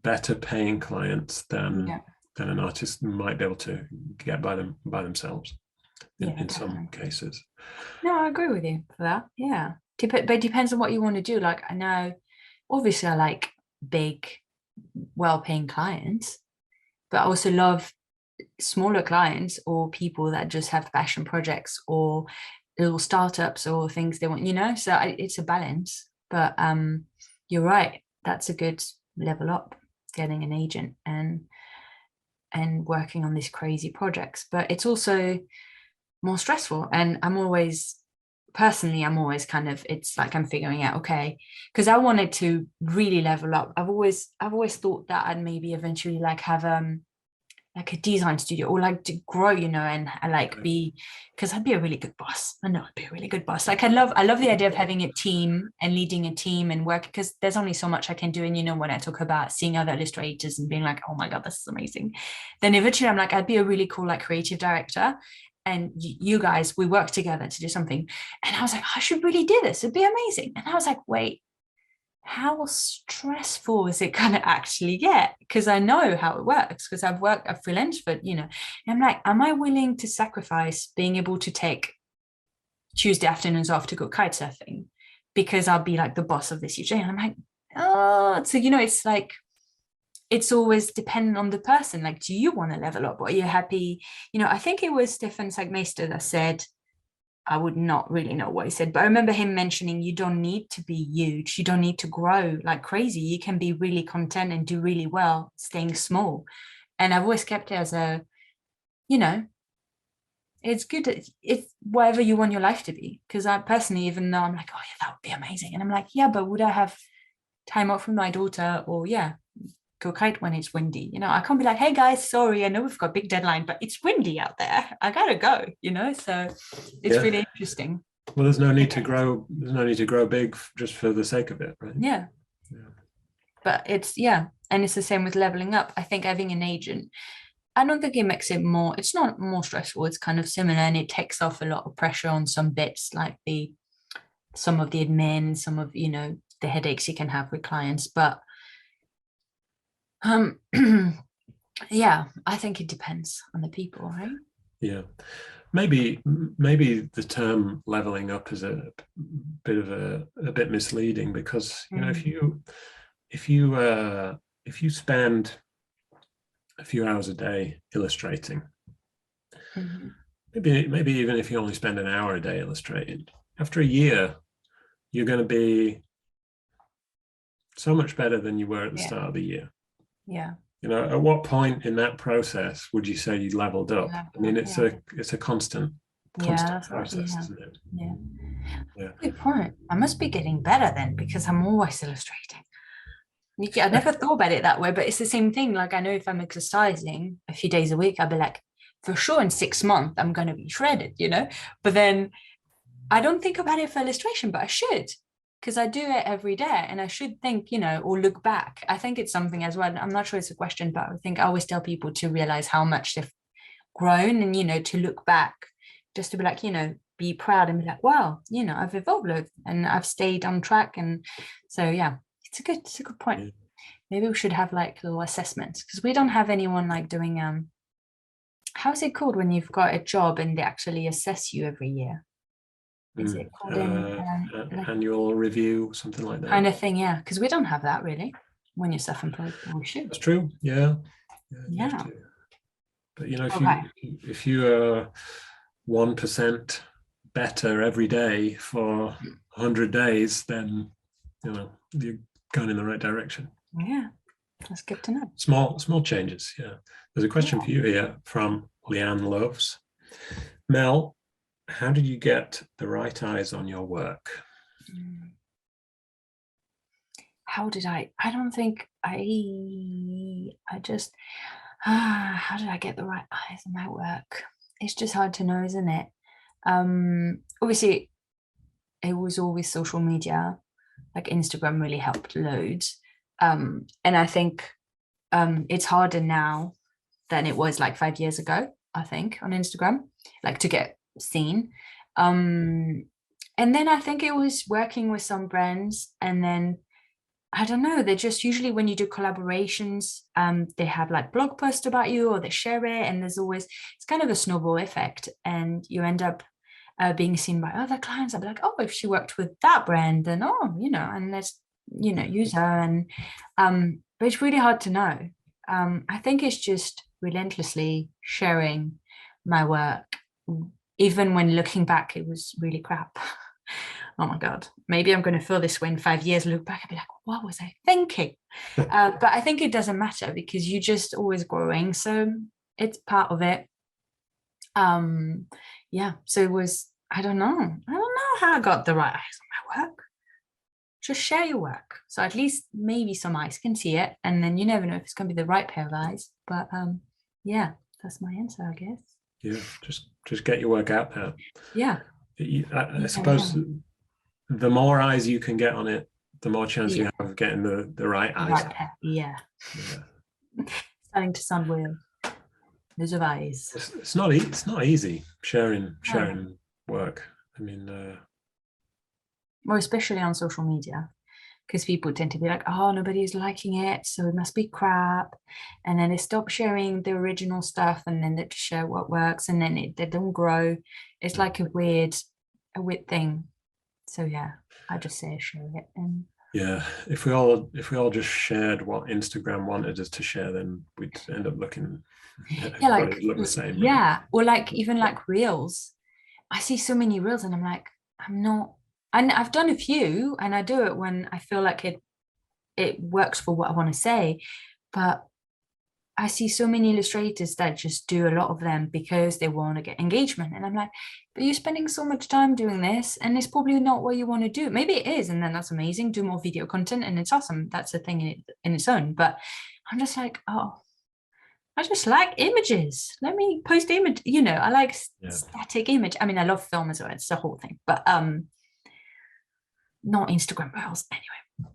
better paying clients than an artist might be able to get by themselves in some cases. No, I agree with you for that. Yeah. But it depends on what you want to do. Like I know, obviously I like big, well-paying clients, but I also love smaller clients or people that just have passion projects or little startups or things they want, so it's a balance. But you're right, that's a good level up, getting an agent and working on these crazy projects. But it's also more stressful, and I'm always kind of, it's like I'm figuring out, okay, because I wanted to really level up. I've always thought that I'd maybe eventually like have like a design studio or like to grow, and like be, because I'd be a really good boss. I know I'd be a really good boss. Like I love the idea of having a team and leading a team and work, because there's only so much I can do. And when I talk about seeing other illustrators and being like, oh my God, this is amazing, then eventually I'm like, I'd be a really cool like creative director, and you guys, we work together to do something. And I was like, I should really do this, it'd be amazing. And I was like, wait, how stressful is it gonna actually get? Because I know how it works, because I've freelanced for, and I'm like, am I willing to sacrifice being able to take Tuesday afternoons off to go kite surfing because I'll be like the boss of this UJ? And I'm like, oh, so it's like, it's always dependent on the person. Like, do you want to level up? Or are you happy? I think it was Stefan Sagmeister that said, I would not really know what he said, but I remember him mentioning, you don't need to be huge. You don't need to grow like crazy. You can be really content and do really well staying small. And I've always kept it as a, it's good. It's whatever you want your life to be. Because I personally, even though I'm like, oh yeah, that would be amazing. And I'm like, yeah, but would I have time off from my daughter? Or go kite when it's windy? I can't be like, hey guys, sorry, I know we've got a big deadline, but it's windy out there, I gotta go. So it's really interesting. Well, there's no need to grow big just for the sake of it, right? Yeah. But it's and it's the same with leveling up. I think having an agent, I don't think it makes it more, it's not more stressful, it's kind of similar, and it takes off a lot of pressure on some bits, like some of the admin, some of the headaches you can have with clients. But yeah, I think it depends on the people, right? Yeah. Maybe the term leveling up is a bit misleading, because if you spend a few hours a day illustrating, maybe even if you only spend an hour a day illustrating, after a year you're going to be so much better than you were at the start of the year. Yeah. At what point in that process would you say you leveled up? I mean, it's a constant process, isn't it? Yeah. Good point. I must be getting better then, because I'm always illustrating. I never thought about it that way, but it's the same thing. Like, I know if I'm exercising a few days a week, I'll be like, for sure in 6 months I'm going to be shredded, but then I don't think about it for illustration, but I should, because I do it every day, and I should think, or look back. I think it's something as well. I'm not sure it's a question, but I think I always tell people to realize how much they've grown, and to look back, just to be like, be proud and be like, wow, I've evolved and I've stayed on track. And so it's a good point. Yeah. Maybe we should have like little assessments, because we don't have anyone like doing how's it called when you've got a job and they actually assess you every year? Is it called annual review, something like that kind of thing? Yeah, because we don't have that really when you're self-employed. We should. That's true. Yeah. But if you are 1% better every day for 100 days, then you're going in the right direction. Yeah, that's good to know. Small changes. Yeah. There's a question for you here from Leanne Loves. Mel, how did you get the right eyes on your work? How did I don't think I just how did I get the right eyes on my work? It's just hard to know, isn't it? Obviously it was always social media, like Instagram really helped loads. And I think it's harder now than it was like 5 years ago, I think, on Instagram, like to get seen. And then I think it was working with some brands, and then I don't know, they're just usually when you do collaborations, they have like blog posts about you, or they share it, and there's always, it's kind of a snowball effect, and you end up being seen by other clients. I'll be like, oh, if she worked with that brand, then and let's use her. And but it's really hard to know. I think it's just relentlessly sharing my work, even when looking back it was really crap. Oh my god, maybe I'm going to feel this way in 5 years, look back and be like, what was I thinking? But I think it doesn't matter, because you're just always growing, so it's part of it. So it was, I don't know how I got the right eyes on my work. Just share your work, so at least maybe some eyes can see it, and then you never know if it's going to be the right pair of eyes. But that's my answer, I guess. Yeah, just get your work out there. Yeah. I suppose the more eyes you can get on it, the more chance you have of getting the right eyes. Right. Yeah. Starting to sound weird. Those of eyes. It's not easy sharing work. I mean, well, especially on social media, because people tend to be like, oh, nobody's liking it, so it must be crap, and then they stop sharing the original stuff, and then they just share what works, and then they don't grow. It's like a weird thing. So I just say share it. And if we all just shared what Instagram wanted us to share, then we'd end up looking like look the same. Right? Or like even like reels. I see so many reels, and I'm like, I'm not. And I've done a few, and I do it when I feel like it works for what I want to say. But I see so many illustrators that just do a lot of them because they want to get engagement. And I'm like, but you're spending so much time doing this, and it's probably not what you want to do. Maybe it is, and then that's amazing. Do more video content, and it's awesome. That's a thing in its own. But I'm just like, oh, I just like images. Let me post image. I like static image. I mean, I love film as well. It's the whole thing. But not Instagram reels anyway.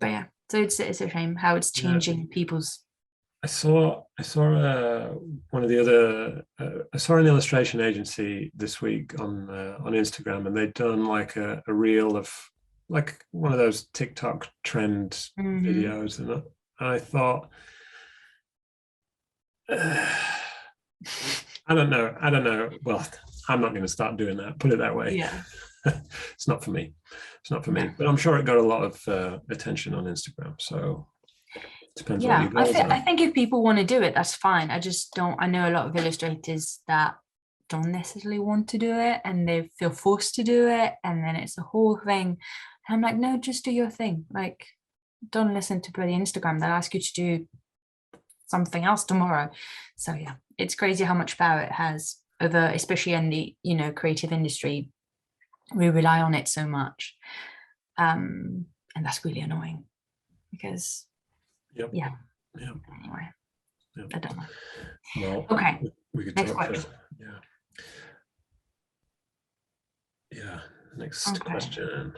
But so it's a shame how it's changing people's. I saw one of the other. I saw an illustration agency this week on Instagram, and they'd done like a reel of like one of those TikTok trend videos, and I thought, I don't know. Well, I'm not going to start doing that. Put it that way. Yeah. It's not for me. It's not for me. But I'm sure it got a lot of attention on Instagram. So it depends what your goals are. I think if people want to do it, that's fine. I just don't. I know a lot of illustrators that don't necessarily want to do it, and they feel forced to do it, and then it's a whole thing. And I'm like, no, just do your thing. Like, don't listen to bloody Instagram that ask you to do something else tomorrow. So yeah, it's crazy how much power it has over, especially in the creative industry. We rely on it so much, and that's really annoying because yeah. Anyway, I don't know. Well, okay, we could next talk question. Next question.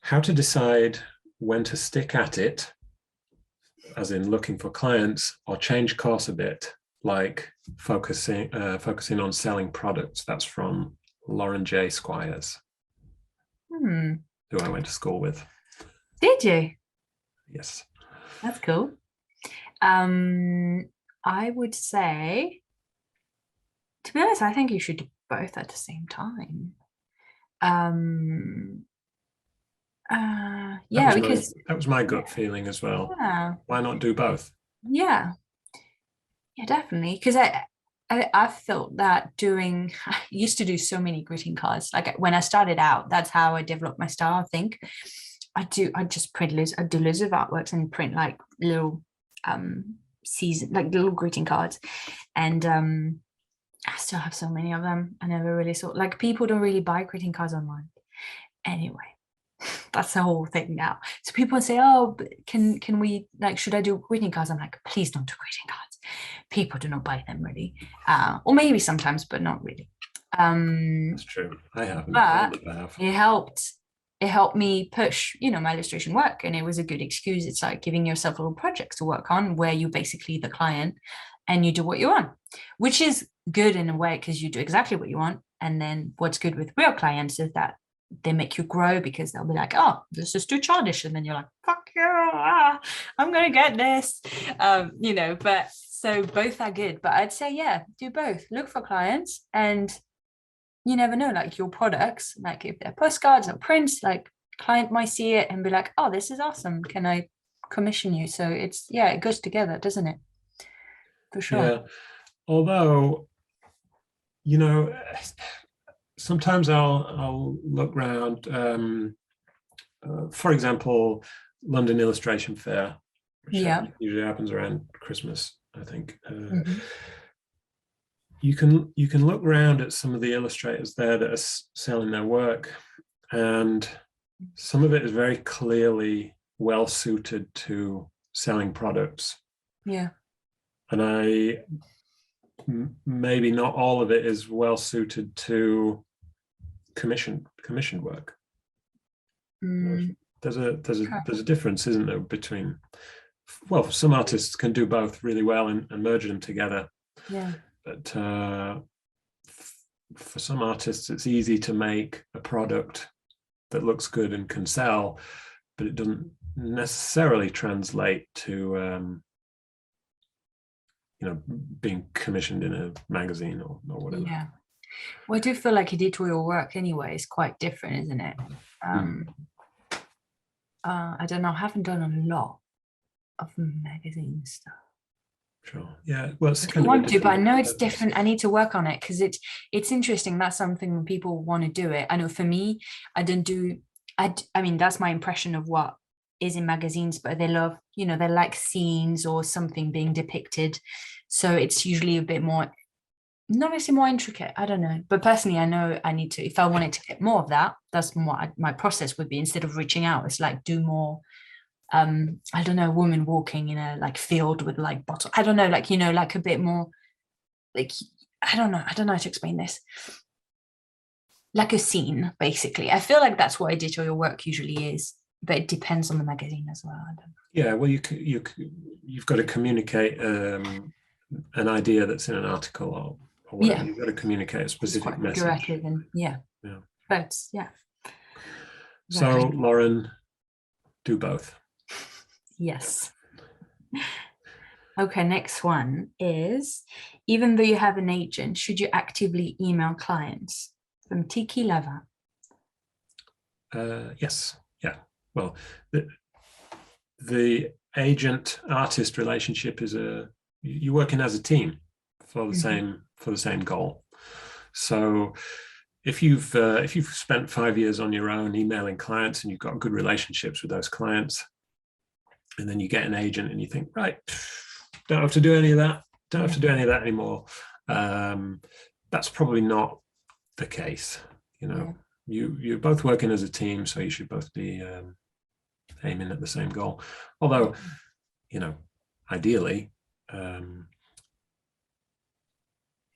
How to decide when to stick at it, as in looking for clients, or change course a bit, like focusing on selling products. That's from Lauren J. Squires, who I went to school with. Did you? Yes. That's cool. I would say, to be honest, I think you should do both at the same time. Because that was my gut feeling as well. Yeah. Why not do both? Yeah, definitely. Because I felt that I used to do so many greeting cards. Like when I started out, that's how I developed my style. I think I do loads of artworks and print like little little greeting cards, and I still have so many of them. I never really saw, like, people don't really buy greeting cards online anyway. That's the whole thing now. So people say, oh, can we, like, should I do greeting cards? I'm like, please don't do greeting cards. People do not buy them really, or maybe sometimes, but not really. That's true. I haven't. But it helped me push, my illustration work, and it was a good excuse. It's like giving yourself little projects to work on where you basically the client and you do what you want, which is good in a way because you do exactly what you want. And then what's good with real clients is that they make you grow, because they'll be like, oh, this is too childish, and then you're like, fuck you, I'm gonna get this, but so both are good. But I'd say, do both. Look for clients, and you never know, like your products, like if they're postcards or prints, like client might see it and be like, oh, this is awesome, can I commission you? So it goes together, doesn't it? For sure. Yeah, although sometimes I'll look around, for example, London Illustration Fair, which usually happens around Christmas, I think. You can look around at some of the illustrators there that are selling their work, and some of it is very clearly well suited to selling products. Yeah. And maybe not all of it is well suited to commissioned work. There's a difference, isn't there, between, well, some artists can do both really well and merge them together. Yeah. But for some artists, it's easy to make a product that looks good and can sell, but it doesn't necessarily translate to being commissioned in a magazine or whatever. Yeah. Well, I do feel like editorial work anyway is quite different, isn't it? I don't know. I haven't done a lot of magazine stuff. Sure. Yeah. Well, it's I want to, but I know it's different. I need to work on it because it's interesting. That's something when people want to do it. I know for me, I don't do. I mean, that's my impression of what is in magazines, but they love, they like scenes or something being depicted. So it's usually a bit more, not necessarily more intricate. I don't know. But personally, I know I need to, if I wanted to get more of that, that's what my process would be. Instead of reaching out, it's like do more, I don't know, woman walking in a like field with like bottle. I don't know, like, like a bit more, like, I don't know how to explain this. Like a scene, basically. I feel like that's what editorial work usually is, but it depends on the magazine as well. Yeah, well, you've got to communicate an idea that's in an article or whatever. You've got to communicate a specific message. And but yeah. So, Exactly. Lauren, do both. Yes. Okay, next one is, even though you have an agent, should you actively email clients? From Tiki Lava. Yes. Yeah. Well, the agent artist relationship is you're working as a team for the same goal. So if you've spent 5 years on your own emailing clients and you've got good relationships with those clients, and then you get an agent and you think, right, don't have to do any of that, don't have to do any of that anymore. That's probably not the case. You know, you're both working as a team, so you should both be aiming at the same goal. Although, you know, ideally,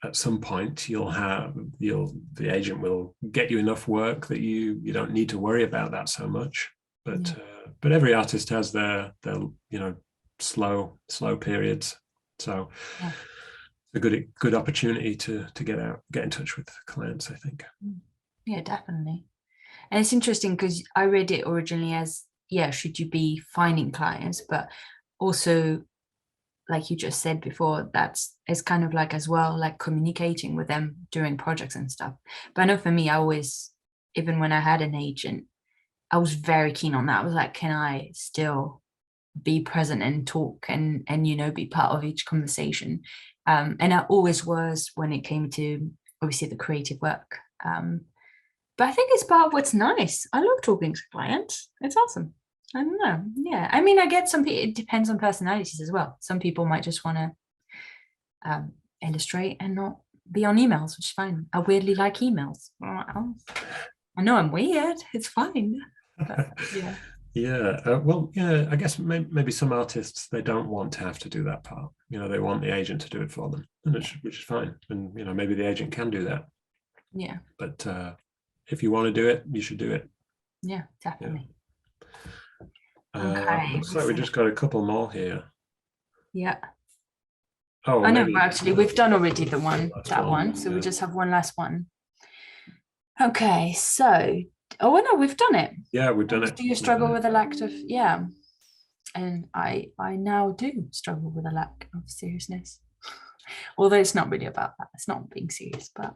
at some point the agent will get you enough work that you don't need to worry about that so much. But every artist has their slow periods. So a good opportunity to get in touch with clients, I think. Yeah, definitely. And it's interesting because I read it originally as, should you be finding clients, but also, like you just said before, it's kind of like as well, like communicating with them during projects and stuff. But I know for me, I always, even when I had an agent, I was very keen on that. I was like, can I still be present and talk and be part of each conversation? And I always was when it came to obviously the creative work. But I think it's part of what's nice. I love talking to clients. It's awesome. I don't know. Yeah. I mean, I get some people, it depends on personalities as well. Some people might just want to illustrate and not be on emails, which is fine. I weirdly like emails. I know I'm weird. It's fine. But, yeah. I guess maybe some artists, they don't want to have to do that part. They want the agent to do it for them, which is fine. And maybe the agent can do that. Yeah. But if you want to do it, you should do it. Yeah, definitely. Looks like we just got a couple more here. Yeah. Oh, I know. Actually, we've done already that one. So we just have one last one. Okay, so no, we've done it. Yeah, we've done it. Do you struggle with a lack of and I now do struggle with a lack of seriousness. Although it's not really about that. It's not being serious, but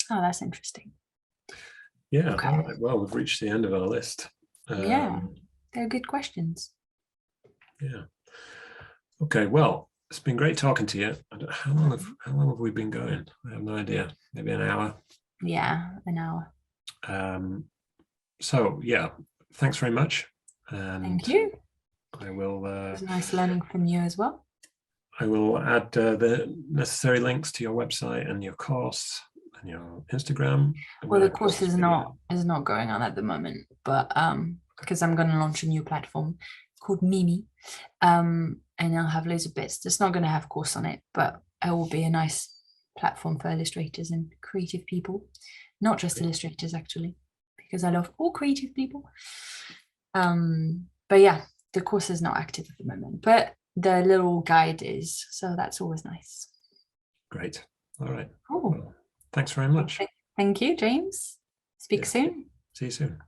that's interesting. Yeah. Okay. All right. Well, we've reached the end of our list. They're good questions. Yeah. Okay. Well, it's been great talking to you. How long have we been going? I have no idea. Maybe an hour. Yeah, an hour. So yeah, thanks very much. And thank you. I will. It was nice learning from you as well. I will add the necessary links to your website and your course and your Instagram. Well, the course is not going on at the moment, but because I'm going to launch a new platform called Mimi, and I'll have loads of bits. It's not going to have course on it, but it will be a nice platform for illustrators and creative people, not just illustrators actually, because I love all creative people. But yeah, the course is not active at the moment, but the little guide is, so that's always nice. Great. All right. Cool. Well, thanks very much. Thank you, James. Speak soon. See you soon.